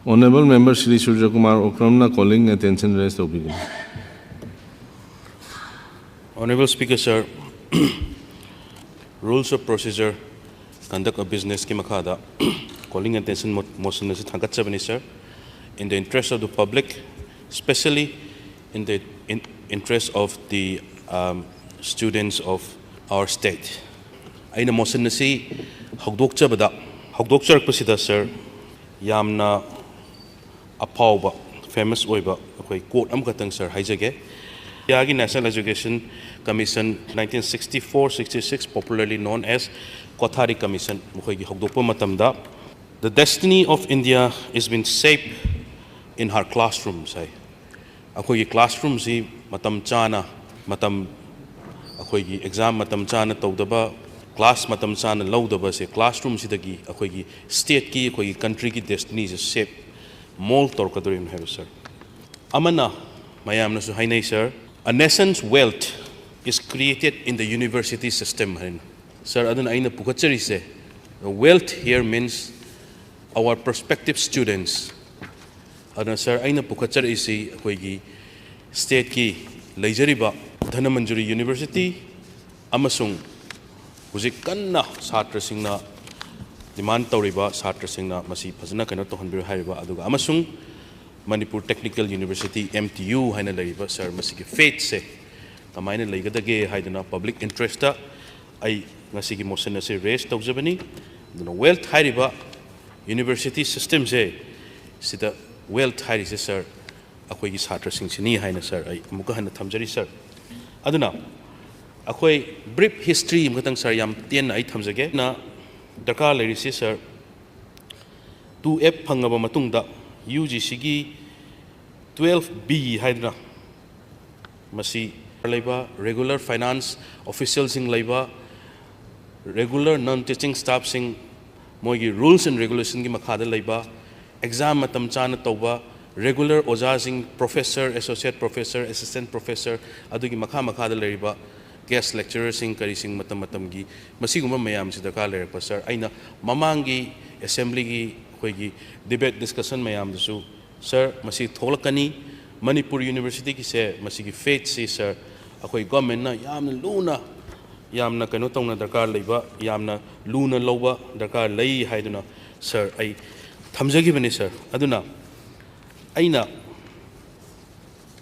Honorable Member Shri Surya Kumar Okramna calling attention raised to begin. Honorable Speaker, sir, rules of procedure, conduct of business ki makhada, calling attention motion na thangat sabani, sir, in the interest of the public, especially in the interest of the students of our state. Aina motion na si hagdok chabada, hagdok charak pasida, sir, yamna apawba, famous oiba, okay, quote amkatang, sir, haijage. Yagi National Education Commission 1964-66, popularly known as Kothari Commission, the destiny of India has been shaped in her classrooms. Akogi classrooms hi matam chana matam akogi exam matam chana tawdaba class matam chana lawdaba se classrooms idagi akogi state ki akogi country ki destiny is shaped mold torkadorim have, sir. Amana mayam na su hainai, sir. A nation's wealth is created in the university system. Sir, adun aina pukachari se. Wealth here means our prospective students. Adun sir, aina pukachari se akoigi state ki leijariba Dhanamanjuri University amasung hujik kanna satra singna demand tawriba satra singna masi phajana kana tohanbir haiba aduga amasung Manipur Technical University MTU haina lariba, sir, masigi faith se kamaina laigadage haiduna public interest ta ai ngasigi motion na se raise tawjabani duna wealth hairiba university system se sida wealth hairi se, sir, akoi gi satra sing sini haina, sir, ai amuka hana thamjari, sir. Aduna akoi brief history mgatang, sir, yam tien ai thamjage na darkar lairi se, sir, 2F phangaba matungda UGC gi 12B haidna masi laiba regular finance officials sing laiba regular non-teaching staff sing moigi rules and regulations gi makhada laiba exam matam chana tawba regular oja sing professor, associate professor, assistant professor adugi makhada laiba guest lecturer sing kari sing matam gi masi guma mayam si daka lairakpa, sir, aina mamangi assembly gi koigi debate discussion mayam dusu, sir, masi tholakani Manipur University ki se masi ki faith se, sir, akoi government na yamna luna yamna kano tawna darkar leiba yamna luna loba darkar lei haiduna, sir, ai thamjagi bani, sir. Aduna aina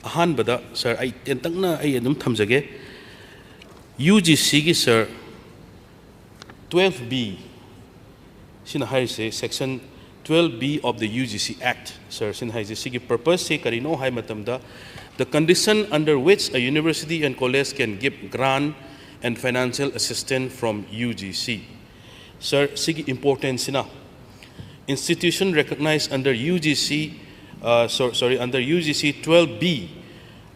ahan bada, sir, ai tentangna ai adum thamjage UGC gi, sir, 12B sina hai se section 12B of the UGC Act, sir, sin hai sigi purpose se karino hai matamda the condition under which a university and college can give grant and financial assistance from UGC. Sir, sigi important sina institution recognized under UGC under UGC 12B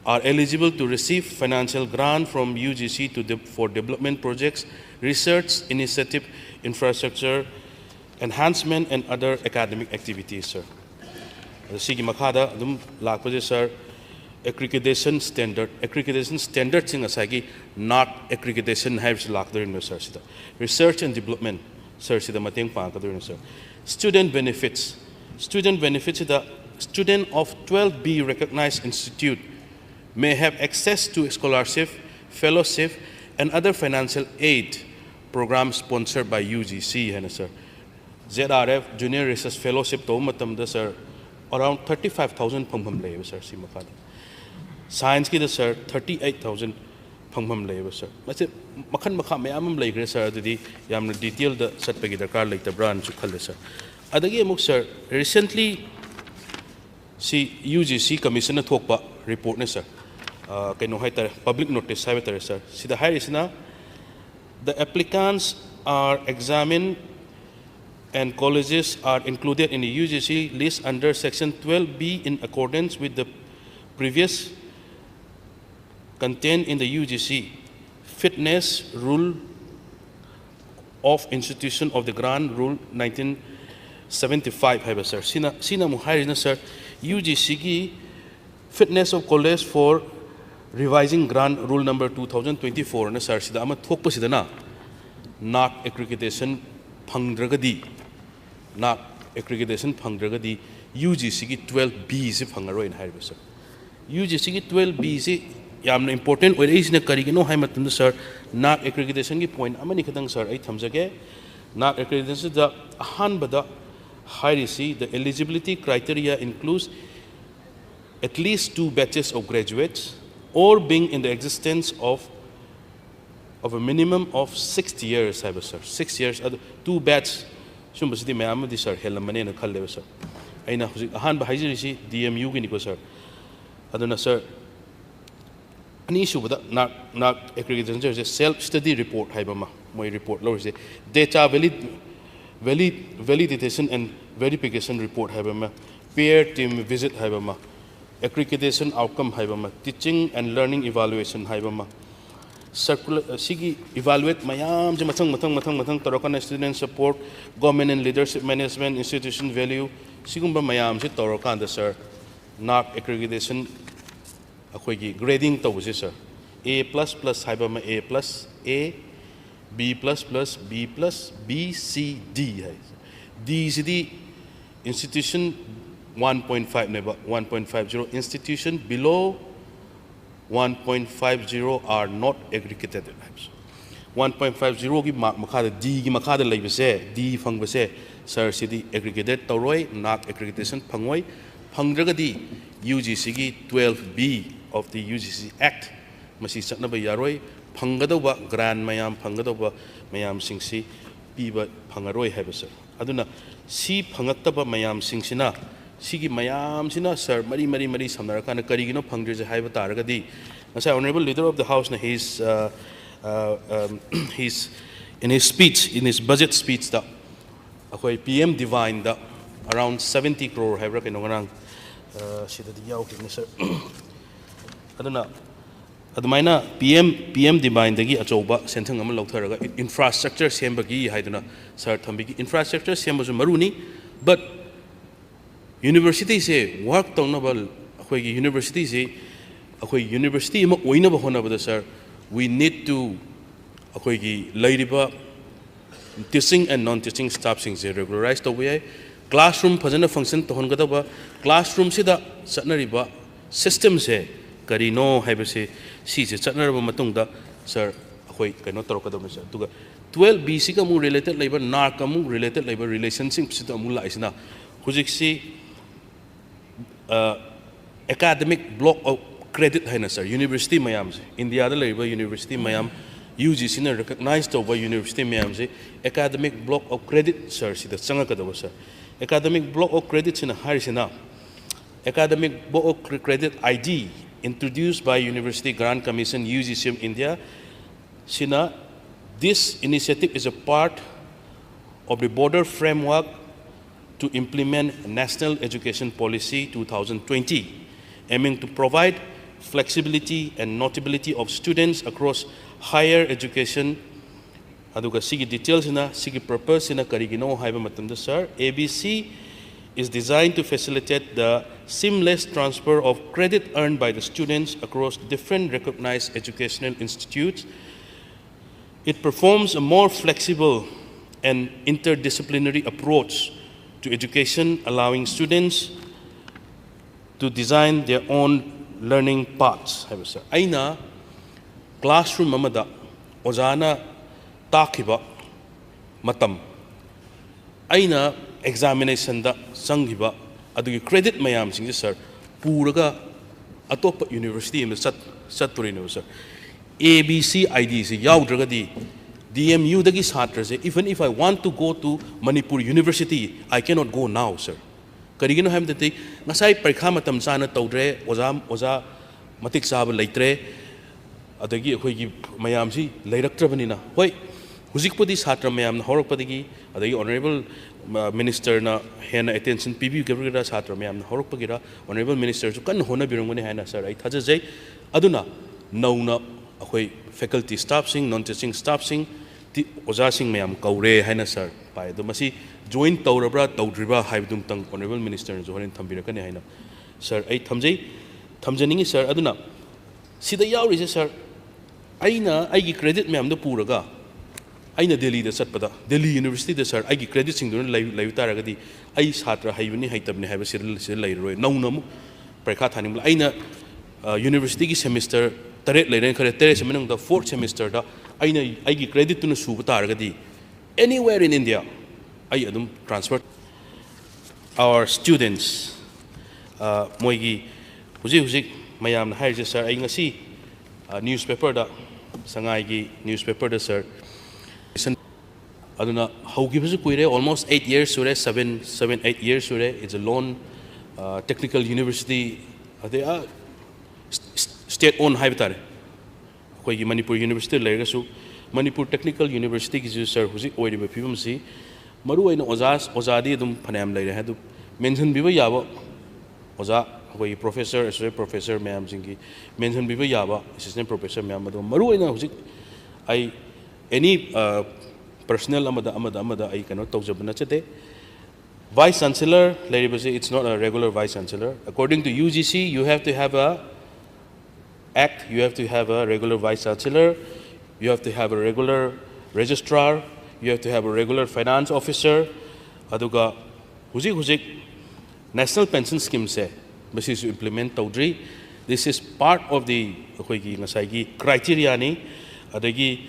are eligible to receive financial grant from UGC for development projects, research initiative, infrastructure enhancement and other academic activities, sir. Sigi makhada dum lakpaje, sir, accreditation standard sing asagi not accreditation has lakdarin, sir, sida research and development, sir, sida mateng pangkadorin, sir. Student benefits the student of 12B recognized institute may have access to scholarship, fellowship and other financial aid programs sponsored by UGC, sir. ZRF Junior Research Fellowship to matamda, sir, around 35,000 phangham lay, sir, si makhada. Science ki da, sir, 38,000 phangham lay, sir. Mase makhan makha mayamam lay gre, sir, adidi yamna detail da satpagi darkar lay tabran chu khalle, sir. Adagi amuk, sir, recently si UGC commission na thokpa report ne, sir, kaino hai tar public notice hai tar, sir, sida hai isna the applicants are examined and colleges are included in the UGC list under section 12B in accordance with the previous contained in the UGC fitness rule of institution of the grant rule 1975, sir. Sina muhairina, sir, UGC ki fitness of college for revising grant rule number 2024 na, sir, sida ama thokpa sida na not accreditation phangdragadi not accreditation phangdragadi UGC gi 12B se phangaroi na haiba sir UGC gi 12B se yamna important oi isna karigino hai matunda sir NAAC accreditation gi point amani khadang sir ai thamjage NAAC accreditation da ahanbada hairisi the eligibility criteria includes at least 2 batches of graduates or being in the existence of a minimum of 6 years, sir. 6 years, 2 batch. Sumbasidi mayam di sir, helamane na khalle sir. Aina husi ahan ba haijiri DMU gi niko sir. Aduna sir. Ani issue bada na accreditation is self study report haibama. Moi report lo is data validation and verification report haibama. Peer team visit haibama. Accreditation outcome haibama. Teaching and learning evaluation haibama. Circular sigi evaluate mayam je matang tarokana student support government and leadership management institution value sigumba mayam je tarokanda sir NAAC accreditation akhoi gi grading tawse sir A++ haiba ma A+, A, B++, B+, B, C, D hai D is the institution 1.5 neba 1.50 institution below 1.50 are not accredited. 1.50 ki mark makada D ki makada lai base D phang base sir city accredited toroi NAAC accreditation phangoi phangraga di UGC ki 12B of the UGC Act masi satna ba yaroi phanggadauba grant mayam phanggadauba mayam singsi piba phangaroi haiba sir aduna si phangattaba mayam singsina Sigi mayam sina sir mari samnarakana karigino phangdre haiba taragadi as honorable leader of the house na he's in his speech in his budget speech da akhoi PM divine da around 70 crore haiba kino ngang sida di yaw kini sir aduna adumaina PM divine dagi achoba senthang am lautharaga infrastructure sembagi haiduna sir thambigi infrastructure sembasu maruni but University se work taunabal akhoi university se akhoi university ma oinaba honaba sir we need to akhoi gi lairiba teaching and non teaching staff sing se regularize to we classroom phajana function to hongadaba classroom se da satnariba system se karino haiba se si se satnaraba matungda sir akhoi kaino torokadaba sir tuga 12B si ka mu related labor NAAC ka mu related labor relationship se to mu laisna hujik si academic block of credit haina sir university mayam se India da labor university mayam UGC na recognized over university mayam se academic block of credit sir sida changa kadaba sir academic block of credit sina harisina academic block of credit ID introduced by University Grant Commission UGCM India sina this initiative is a part of the broader framework to implement National Education Policy 2020, aiming to provide flexibility and notability of students across higher education. Aduga sigi details ina sigi purpose ina karigino haiba matamda sir. ABC is designed to facilitate the seamless transfer of credit earned by the students across different recognized educational institutes. It performs a more flexible and interdisciplinary approach to education, allowing students to design their own learning paths. Aina classroom amada ozana takiba matam. Aina examination da sangiba adugi credit mayam sing sir puraga atop university me satturino sir. ABC ID se yaudragadi DMU dagi satra se even if I want to go to Manipur University I cannot go now sir karigino ham dati ngasai parikha matam sana tawdre oza matik sab leitre adagi akhoi gi mayam si leiraktrabani na hoi hujikpodi satra mayam na horokpadagi adagi honorable minister na hena attention PB gavira satra mayam na horokpagira honorable minister su kan hona birungani hena sir ai thajai aduna nauna akhoi faculty staff sing non teaching staff sing ti oja sing mayam kaure haina sir pai do masi join tawrabra tawdriba haibdum tang honorable minister jo horin thambirakani haina sir ai thamjaningi sir aduna sida yauri sir aina aigi credit mayam do puraga aina Delhi da satpada Delhi University da sir aigi credit sing dun lai taragadi ai satra haibani haitabni haiba sir lai roi nau namu parekha thaning aina university gi semester taret leire khare tere semenang da fourth semester da aina aigi credit tun su taragadi anywhere in India ai adum transfer our students moigi huji mayam na hair sir ai ngasi newspaper da sangai gi newspaper da sir aduna haugibasu kuire almost 8 years sure 7-8 years sure. It's a lone technical university they are state owned haibitare koi gi Manipur University legasu Manipur Technical University ki sir huji oiriba phibam si maru aina ozadi dum phanam leire hadu mention biba yaba oza koi professor associate professor ma'am jingi mention biba yaba assistant professor ma'am adu maru aina huji ai any personal amada I cannot talk about Vice Chancellor, it's not a regular Vice Chancellor. According to UGC, you have to have a act, you have to have a regular Vice Chancellor, you have to have a regular registrar, you have to have a regular finance officer. Aduga huzik National Pension Scheme se basi to implement tawdri. This is part of the criteria ni adagi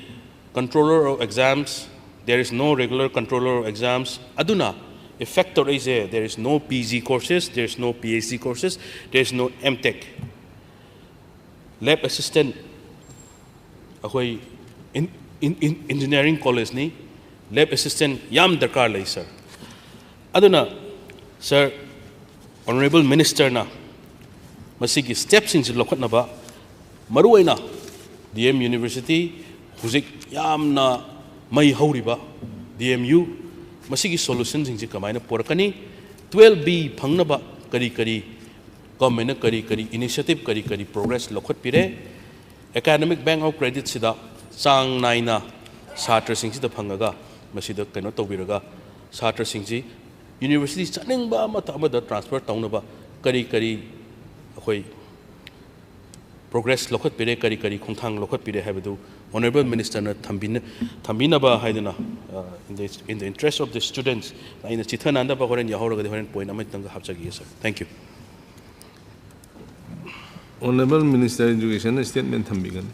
controller of exams. There is no regular controller of exams. Aduna, a factor is there is no PG courses, there is no PhD courses, there is no MTech. Lab assistant, in engineering college ni, lab assistant yam darkar lai sir. Aduna, sir, Honorable Minister na, masigi steps in lokot na ba, maruay na, DM University, huzik yam na may hauriba DMU masigi solutions sing kamaina porakani 12B phangna ba kari government kari initiative kari progress lokhot pire academic bank of credit sida sang naina satra sing sida phangaga masida kaino tobiraga satra sing ji university chaning ba amada transfer tauna ba kari akoi progress lokhot pire kari khongthang lokhot pire habadu Honorable Minister na thambina ba haidana in the interest of the students in the chithananda ba horen yahora ga point amai tanga hapchagi sir. Thank you. Honorable Minister of Education statement thambigan.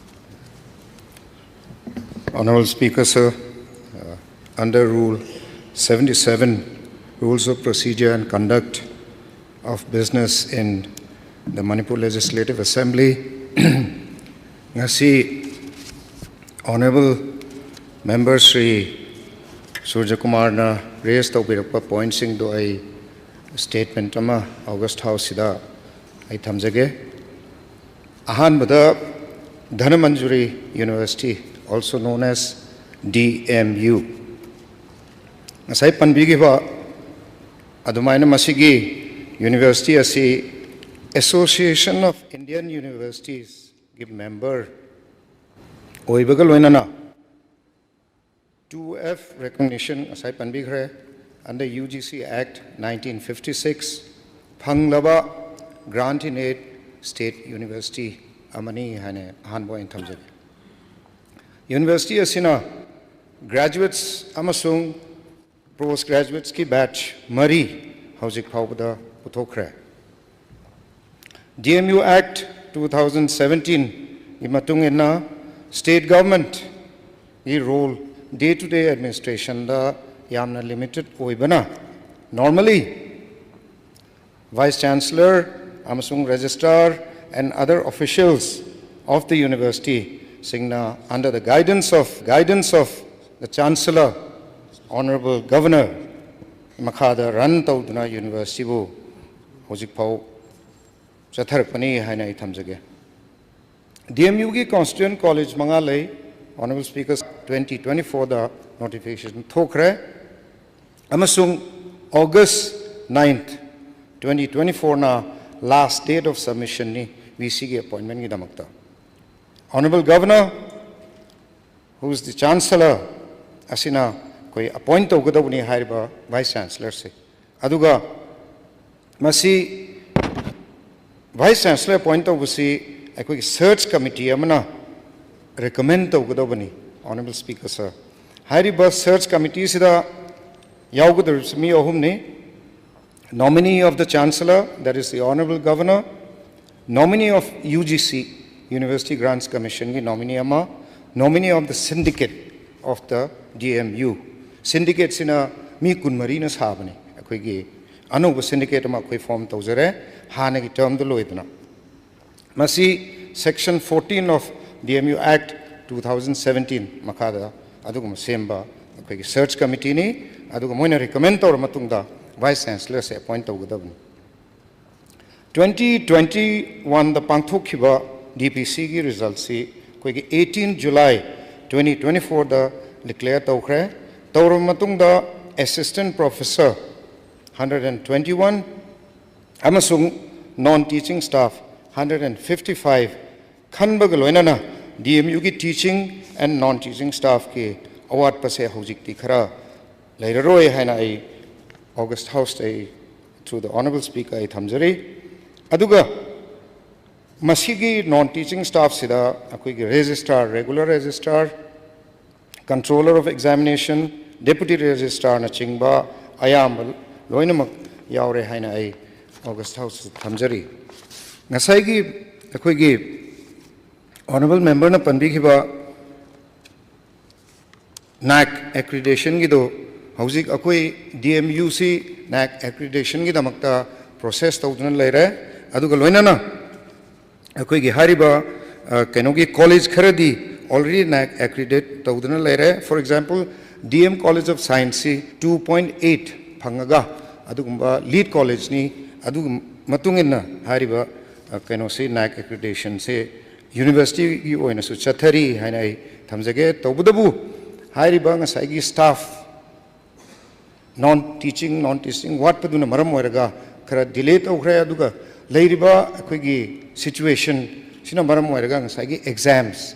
Honorable Speaker sir, under Rule 77 Rules of Procedure and Conduct of Business in the Manipur Legislative Assembly ngasi Honorable Member Sri Surya Kumar na raised the point sing do a statement ama August House sida I thamjage ahan bada Dhanamanjuri University also known as DMU asai panbigi ba adumaina masigi university asi Association of Indian Universities give member Oibagal Loinana 2F recognition asai panbigre under UGC Act 1956 Panglaba Grant in Aid State University Amani Hane Hanbo in Tamjak University Asina graduates Amasung postgraduates ki batch Mari Hausik Paupada Putokre DMU Act 2017 Imatung State government role day-to-day administration da yamna limited oibana. Normally, Vice Chancellor, amasung Registrar and other officials of the university singna under the guidance of the Chancellor, Honorable Governor Makhada run tauduna university bu hojik pau chatharpani haina ithamjage. DMU ki Constituent College Mangalai, Honorable Speaker, 2024 the notification thokre. Amasung August 9th, 2024 na last date of submission ni VC ki appointment ki damakta. Honorable Governor, who is the Chancellor, asina koi appoint togada buni hariba Vice Chancellor se. Aduga masi Vice Chancellor appoint togusi a search committee amana recommend to Godobani, Honorable Speaker sir. Haribas Search Committee Sida Yaugudar Mi Ohumni, nominee of the Chancellor, that is the Honorable Governor, nominee of UGC, University Grants Commission, nominee Ama, nominee of the syndicate of the DMU. Syndicates in a Mi Kunmarinas Habani, a quigi, Anuba syndicate of Makwe form Tozere, Hanagi term the Loidna. Masi Section 14 of DMU Act 2017, Makada, Adugum Semba, a search committee ni, Adugumona recommend or Matunda, Vice Chancellor say appoint of the 2021 the Pangthokiba DPC results see 18 July 2024 the declare Tokre, Taurumatunda Assistant Professor 121, Amasung non-teaching staff 155, Khanbagaloinana DMU ki teaching and non-teaching staff ki award pase hojik tikhara later roy haina August House through the Honorable Speaker I thamjari aduga masigi non-teaching staff sida akoigi registrar, regular registrar, controller of examination, deputy registrar na chingba ayambal loinamak yaure haina ai August House thamjari ngasaigi akoigi Honorable Member na panbikhiba NAC accreditation gido hauzik akoi DMU si NAC accreditation gi damakta process tawduna leire aduga loinana akoi gi hariba kenogi college kharadi already NAC accredited tawduna leire. For example, DM College of Science 2.8 phangaga adugumba lead college ni adu matungina hariba kenosi NAC accreditation se university gi oina su chathari hainai thamjage tawbudabu hariba ngasai staff non-teaching what paduna maram oiraga khara delay tawkhre aduga leiriba akoigi situation sina maram oiraga ngasai exams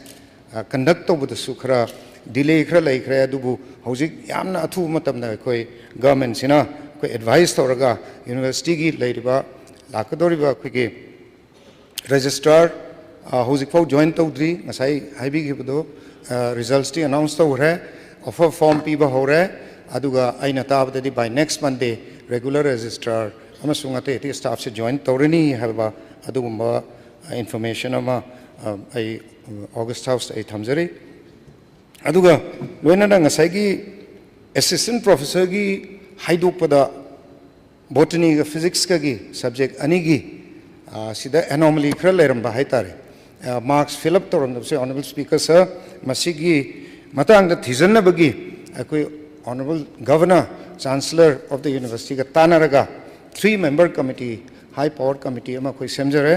conduct tawbuda su khara delay khara laikhre adubu hojik yamna athu matamna akoi government sina koi advice tawraga university gi leiriba lakadoriba akoigi registrar hojik fau join tawdri ngasai haibi gibudo results ti announce tawre offer form piba hore aduga aina tabadadi by next Monday regular registrar amasung ate staff se join tawrani haba adugumba information ama ai August House ai thamjari aduga loina na ngasai gi assistant professor gi haidokpada botany ga physics ka gi subject ani gi sida anomaly khra leramba haitare marks fill up toram se Honorable Speaker sir masigi matang da thijanna bagi akoi Honorable Governor Chancellor of the University ka tanaraga 3-member committee high power committee ama koi semjare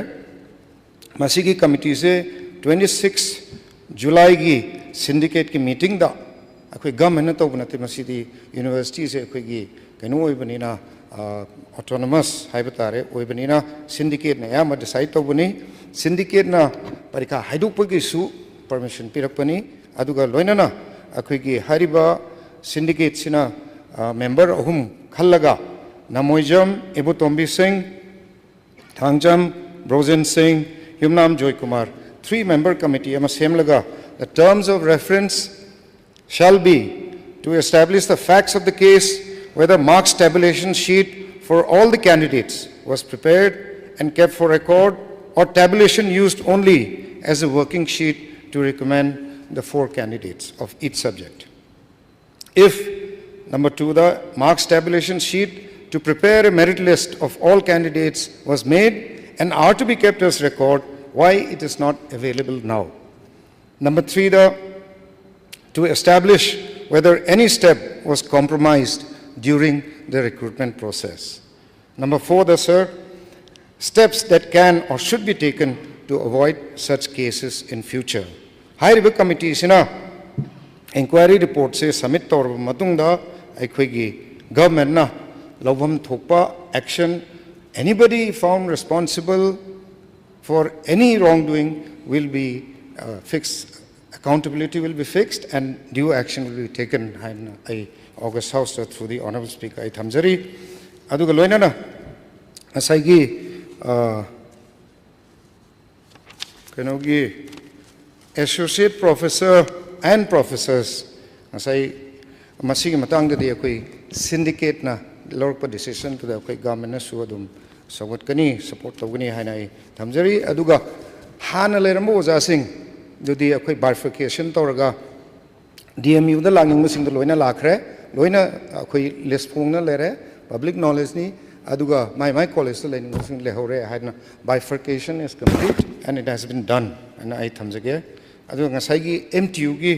masigi committee se 26 July gi syndicate ki meeting da akoi government to banate masidi university se akoi gi kanu oibanina autonomous haibatare oibanina syndicate na yama decide to bani syndicate na parika haiduk pagi su permission pirakpani aduga loinana akoigi hariba syndicate sina member ahum khallaga Namoijam Ibutombi Singh, Thangjam Brozen Singh, Yumnam Joy Kumar 3-member committee ama semlaga the terms of reference shall be to establish the facts of the case whether marks tabulation sheet for all the candidates was prepared and kept for record or tabulation used only as a working sheet to recommend the 4 candidates of each subject. If, number 2, the marks tabulation sheet to prepare a merit list of all candidates was made and are to be kept as record, why it is not available now. Number 3, to establish whether any step was compromised during the recruitment process. Number 4, sir, steps that can or should be taken to avoid such cases in future. High River Committee sina inquiry report se submit tor matungda aikhoigi government na lobham thokpa action anybody found responsible for any wrongdoing will be fixed, accountability will be fixed and due action will be taken in August House through the Honorable Speaker I thamjari aduga loinana asaigi kanogi associate professor and professors asai मसीगी Matang दे कोई syndicate ना लौरक पर decision तो दे कोई government ना सुअ दुम सवत कनी support तो कनी है ना ये थमजरी अदुगा हान लेरम ओजा सिंह जो दी कोई bifurcation तो रगा DMU दा लांगिंग में सिंह तो लोइना लाखरे लोइना कोई list फोंग ना ले रहे public knowledge नहीं अदुगा my college तो लेनिंग सिंह ले हो रहे है ना bifurcation is complete and it has been done and I थमजगे अदुगा ngसाई MTU की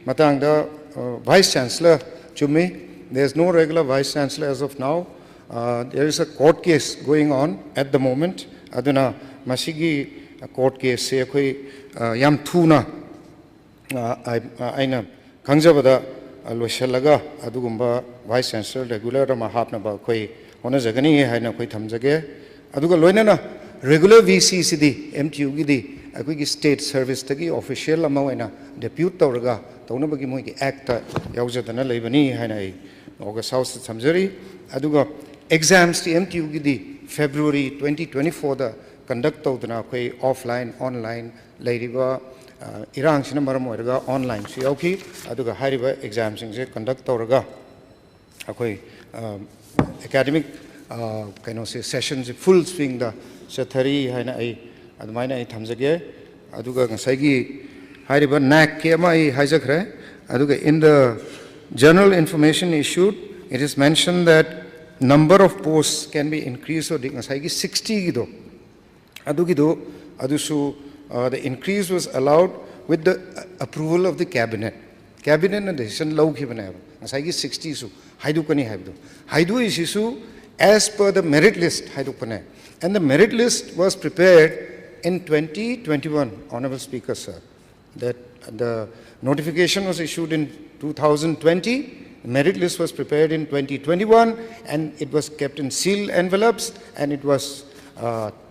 मतंग दा Vice Chancellor Chumi, there is no regular Vice Chancellor as of now. There is a court case going on at the moment. Aduna Masigi court case say koi yam thuna aina kangjabada loishalaga adugumba Vice Chancellor regular rama hapna ba koi ona jagani hai na koi thamjage aduga loina na regular VC sidi MTU gi di akoi state service tagi official ama waina depute tawraga तौनबगी मोई act यावजदना लेबनी हैना August house समझरी अदुगा exams टी MTU की दी February 2024 दा conduct तौदना कोई ऑफलाइन ऑनलाइन लेरिबा इरांग सिना मरम ओरगा ऑनलाइन सु यावकी अदुगा हारिबा एग्जाम सिंग से कंडक्ट तौरगा कोई एकेडमिक कैनो से सेशन से फुल स्विंग दा सथरी हैना अदमाइना थमजगे अदुगा ngsaigi Hariba NAC KMI hijackre. In the general information issued, it is mentioned that number of posts can be increased. So, 60 gido. Adusu, the increase was allowed with the approval of the cabinet. Cabinet and decision low given. 60 su. Haidu kani haidu. Haidu is issue as per the merit list. Haidu kane. And the merit list was prepared in 2021, Honorable Speaker, sir. That the notification was issued in 2020, the merit list was prepared in 2021, and it was kept in sealed envelopes, and it was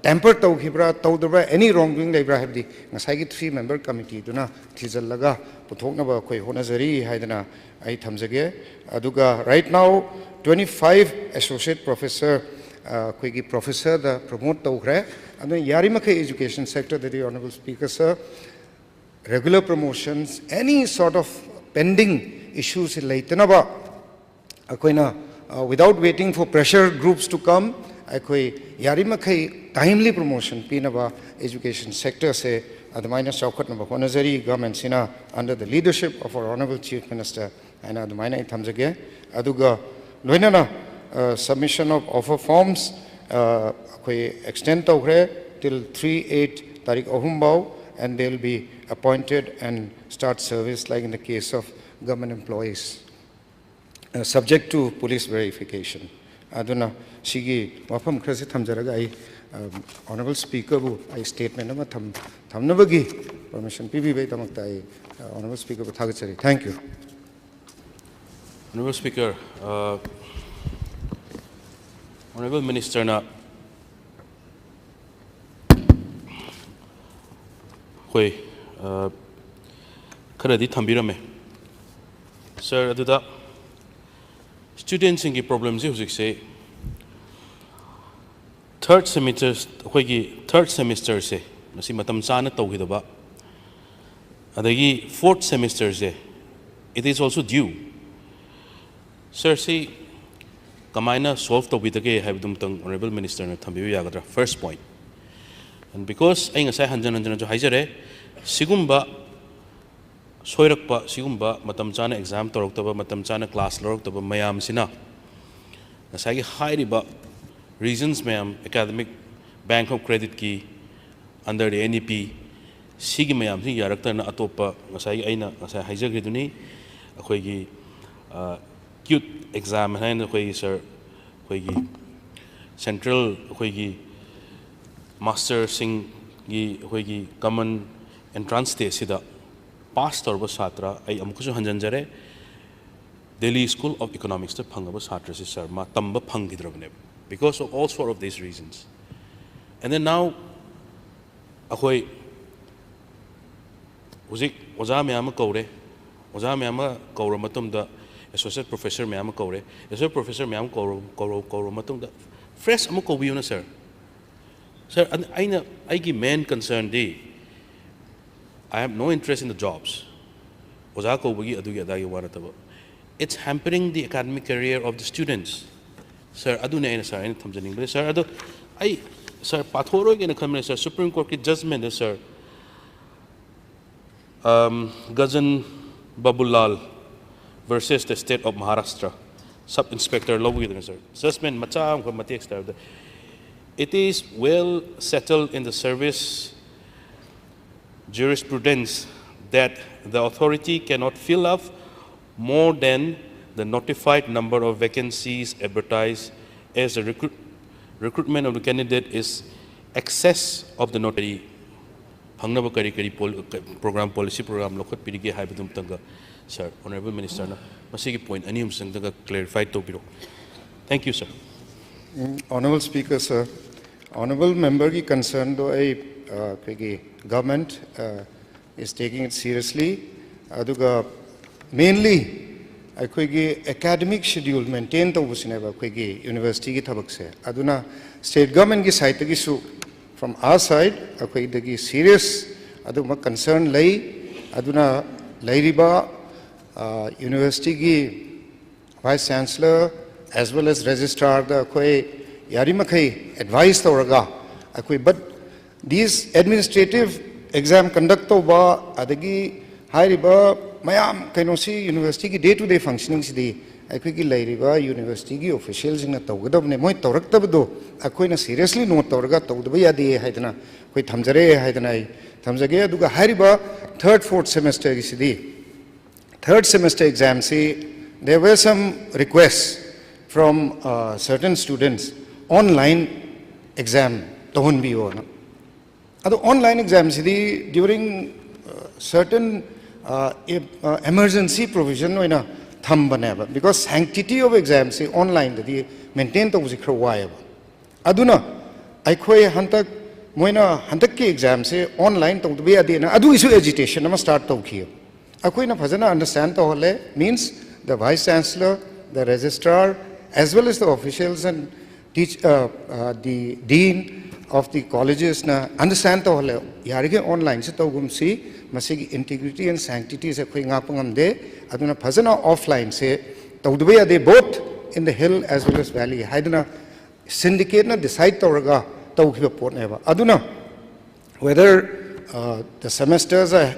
tampered to hibra to any wrongdoing they have the ngasai 3-member committee to na thizalaga puthokna ba koi honazari haidana ai thamjage aduga right now 25 associate professor koi professor the promote to khre adu yarimakhe education sector the Honorable Speaker, sir, regular promotions, any sort of pending issues in Laitanaba, without waiting for pressure groups to come, timely promotion, Pinaba education sector say, Adamaina Chaukat Naba Honazari government Sina under the leadership of our Honorable Chief Minister and Adamaina Thamjage, Aduga Loinana submission of offer forms, extend till 3/8 Tariq Ohumbao, and they'll be appointed and start service like in the case of government employees, subject to police verification. Aduna Shigi Wapam Krasi Thamjaraga, Honorable Speaker, I statement of Thamnavagi, permission PB Tamaktai, Honorable Speaker Thagachari. Thank you. Honorable Speaker, Honorable Minister, na Hoi, Karadi Thambirame. Sir, aduda students ingi problems you say third semester se masi matam chana tawhidaba adagi fourth semester se it is also due. Sir, see kamaina solve tawhidage habdum tang Honorable Minister na thambiu yagadra. First point. And because I ngasai hanjan jo haijare sigumba soirakpa sigumba matam chana exam toroktaba matam chana class loroktaba mayam sina ngasai gi hairiba reasons mayam academic bank of credit ki under the NEP sigi mayam sing yarakta na atopa ngasai aina ngasai haijagri duni akhoi gi cute exam hain akhoi gi sir akhoi gi central akhoi gi master sing gi common entrance test sida pass torba satra ai amkusu hanjanjare Delhi School of Economics ta phangaba satra si sir ma tamba phangidrabne because of all sort of these reasons. And then now akhoi uzik oja myam kaure oja myam kaura matum da associate professor myam kaure associate professor myam kaura matum da fresh amu kobiu na sir. Sir, I main concern di I have no interest in the jobs. Oza ko bagi adu ya dagi wana tabo. it's hampering the academic career of the students. Sir, aduna ina sir, ina thamjaning bale sir, ado ai sir pathoro gena khamne sir, Supreme Court ki judgment is sir. Gajan Babulal versus the state of Maharashtra, Sub Inspector Lowi, sir. Judgment macham ko mati extra. It is well settled in the service jurisprudence that the authority cannot fill up more than the notified number of vacancies advertised, as the recruitment of the candidate is excess of the notary. Hangnaba kari program policy program lokot pirige haibadum tanga, sir. Honorable Minister na masigi point anium sang tanga clarified to biro. Thank you, sir. Honorable Speaker, sir. Honorable member ki concern do government is taking it seriously. Aduga mainly academic schedule maintain to busineba university ki thabak se. Aduna state government ki side ki su from our side dagi serious aduma concern lay aduna lairiba university ki vice chancellor as well as registrar the yarimakai advice to but these administrative exam conduct to ba adagi hairiba mayam kainosi university ki day to day functioning sidi akhoi lairiba university ki officials na tawgadabne moi tawraktabdo akhoi na seriously note tawraga tawdaba yadi haidana koi thamjare haidana ai thamjage aduga hairiba third fourth semester ki sidi third semester exam se there were some requests from certain students online exam tohon bi ho na ado online exam sidi during certain emergency provision oina thambane because sanctity of exam se online the maintain to khra wai aduna aikhoi hantak moina hantak ki exam se online to be adina adu isu agitation ama start to khi akhoi na phajana understand to hole means the vice chancellor, the registrar as well as the officials and the dean of the colleges na understand to hole yarige online se to gumsi masigi integrity and sanctity se khoi nga pangam de aduna phajana offline se tawdbe ade both in the hill as well as valley haiduna syndicate na decide tawraga tawkhiba port neba aduna whether the semesters are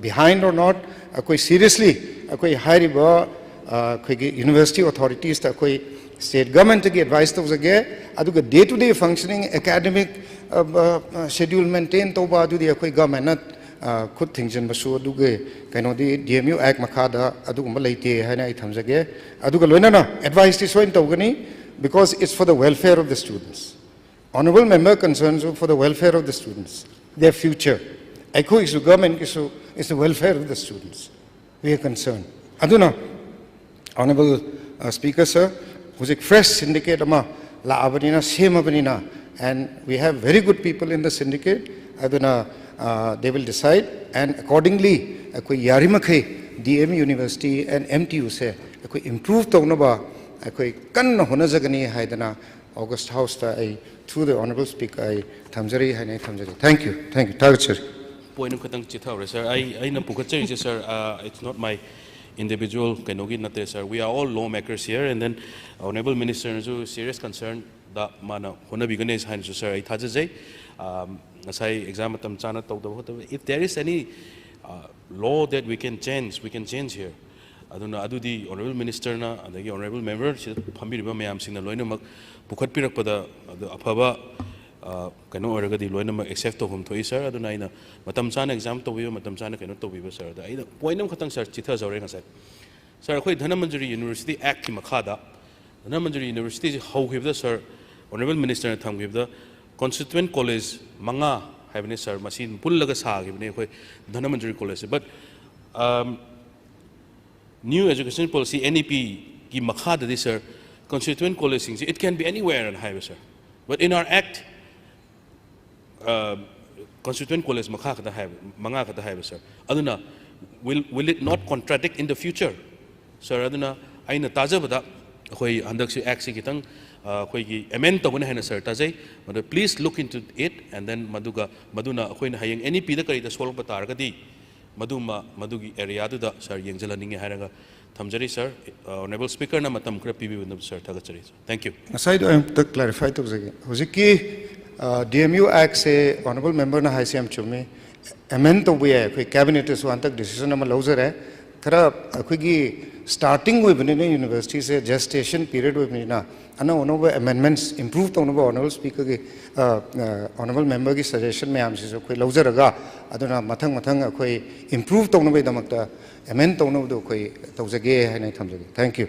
behind or not koi seriously koi hairiba koi university authorities ta koi state government ki advice to jage aduga day to day functioning academic schedule maintain to ba adu di koi government na khud thingjan basu aduge kaino di DMU act makhada adugumba leite haina I thamjage aduga loina na advice ti soin tawgani because it's for the welfare of the students. Honorable member concerns for the welfare of the students, their future. Aiko isu government isu is the welfare of the students. We are concerned. Aduna, Honorable Speaker, sir, who's a fresh syndicate ama la abanina same abanina, and we have very good people in the syndicate. Aduna, they will decide, and accordingly, akoi yarimakai DM University and MTU se akoi improve tawnaba akoi kanna hona jagani haidana August House ta I through the Honorable Speaker I thamjari hainai thamjari. Thank you. Thank you. Target sir. Point khatang chithaure sir. I na pukachari sir. It's not my individual kanogi nate sir. We are all lawmakers here, and then Honorable Minister is serious concern da mana hona bigane hain sir. I thajai nasai exam tam chana tawda. If there is any law that we can change here. Aduna adudi Honorable Minister na adagi Honorable Member si phambiriba mayam singna loinamak pukhat pirakpada afaba kano oragadi loinamak accept to hum thoi sir aduna ina matam chana exam to biba matam chana kano to biba sir da ina poinam khatang sir chitha jawre nga sir khoi Dhanamanjari University Act ki makhada Dhanamanjari University haughibda sir Honorable Minister na thamgibda constituent college manga haibne sir masin pullaga sagibne khoi Dhanamanjari College but new education policy NEP ki makhada this sir constituent college it can be anywhere on highway sir but in our act constituent college makhada highway manga kada highway sir aduna will it not contradict in the future sir aduna aina tajabada khoi handak si act si kitang khoi gi amend tawna hena sir tajai but please look into it and then maduna khoi na hayeng NEP da kari da solve batar gadi madugi area da sir yengzalaninge hairaga Thamjari sir, Honorable Speaker na matam kra PB sir thagachari sir. Thank you. Aside I am to clarify to jage. Hojiki DMU Act se honorable member na hai se am chumi amend to we hai koi cabinet se wan tak decision ama loser hai. Thara koi ki starting we bani na university se gestation period we bani na ana ono amendments improve to ono honorable speaker ki honorable member ki suggestion mein am se koi loser aga aduna mathang koi improve to ono be damak ta amend to ono do koi to jage hai nai tham jage. Thank you.